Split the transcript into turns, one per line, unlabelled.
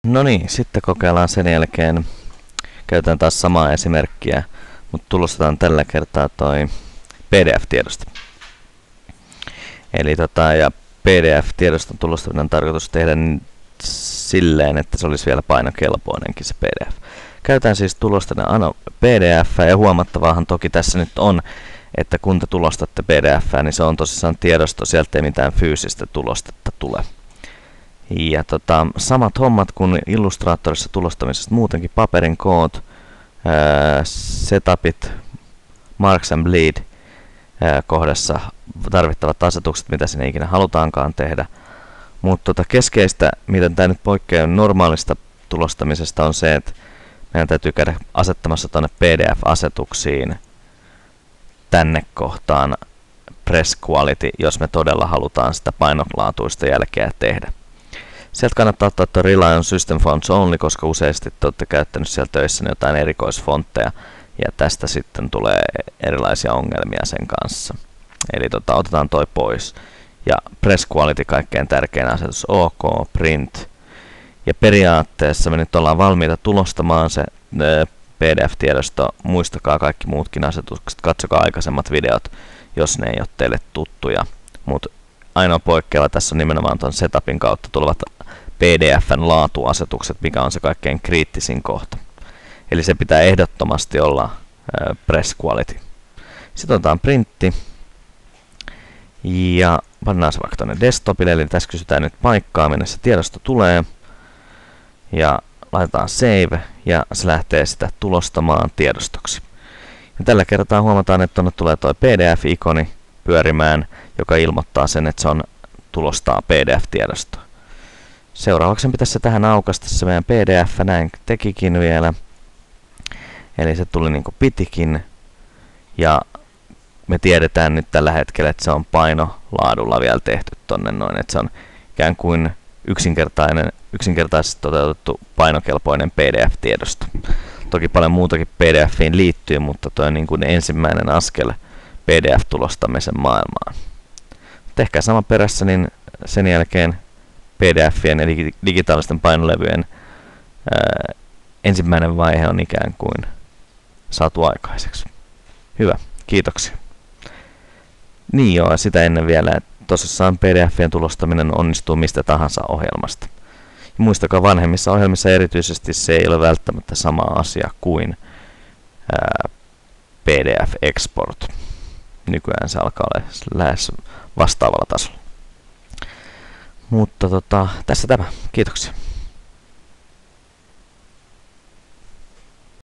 No niin, sitten kokeillaan sen jälkeen. Käytetään taas samaa esimerkkiä, mutta tulostetaan tällä kertaa toi PDF-tiedosto. Eli ja PDF-tiedoston tulostaminen on tarkoitus tehdä silleen, että se olisi vielä painokelpoinenkin se PDF. Käytetään siis tulostana PDF, ja huomattavaahan toki tässä nyt on, että kun te tulostatte PDF, niin se on tosissaan tiedosto, sieltä ei mitään fyysistä tulostetta tule. Ja samat hommat kuin Illustratorissa tulostamisesta muutenkin, paperin koot, setupit, marks and bleed kohdassa tarvittavat asetukset, mitä sinne ikinä halutaankaan tehdä. Mutta keskeistä, miten tämä nyt poikkeaa normaalista tulostamisesta, on se, että meidän täytyy käydä asettamassa tuonne PDF-asetuksiin tänne kohtaan Press Quality, jos me todella halutaan sitä painolaatuista jälkeä tehdä. Sieltä kannattaa ottaa tuo Rely on System Fonts Only, koska useasti te olette käyttänyt siellä töissä jotain erikoisfontteja, ja tästä sitten tulee erilaisia ongelmia sen kanssa. Eli otetaan toi pois. Ja Press Quality kaikkein tärkein asetus, OK, Print. Ja periaatteessa me nyt ollaan valmiita tulostamaan se PDF-tiedosto. Muistakaa kaikki muutkin asetukset, katsokaa aikaisemmat videot, jos ne ei ole teille tuttuja. Mutta ainoa poikkeava tässä on nimenomaan tuon setupin kautta tulevat PDF:n laatuasetukset, mikä on se kaikkein kriittisin kohta. Eli se pitää ehdottomasti olla Press Quality. Sitten otetaan printti ja pannaan se vaikka tuonne desktopille, eli tässä kysytään nyt paikkaa, minne se tiedosto tulee. Ja laitetaan save ja se lähtee sitä tulostamaan tiedostoksi. Ja tällä kertaa huomataan, että tuonne tulee tuo PDF-ikoni pyörimään, joka ilmoittaa sen, että se on tulostaa PDF-tiedostoa. Seuraavaksi pitäisi se tähän aukaista se meidän PDF, näin tekikin vielä. Eli se tuli niin kuin pitikin. Ja me tiedetään nyt tällä hetkellä, että se on painolaadulla vielä tehty tonne noin, että se on ikään kuin yksinkertaisesti toteutettu painokelpoinen PDF-tiedosto. Toki paljon muutakin PDFiin liittyy, mutta tuo on niin kuin ensimmäinen askel PDF-tulostamisen maailmaan. Tehkää sama perässä, niin sen jälkeen PDFien eli digitaalisten painolevyjen ensimmäinen vaihe on ikään kuin saatu aikaiseksi. Hyvä, kiitoksia. Niin joo, sitä ennen vielä, että tosissaan PDFien tulostaminen onnistuu mistä tahansa ohjelmasta. Ja muistakaa, vanhemmissa ohjelmissa erityisesti se ei ole välttämättä sama asia kuin PDF Export. Nykyään se alkaa olla lähes vastaavalla tasolla. Mutta tässä tämä. Kiitoksia.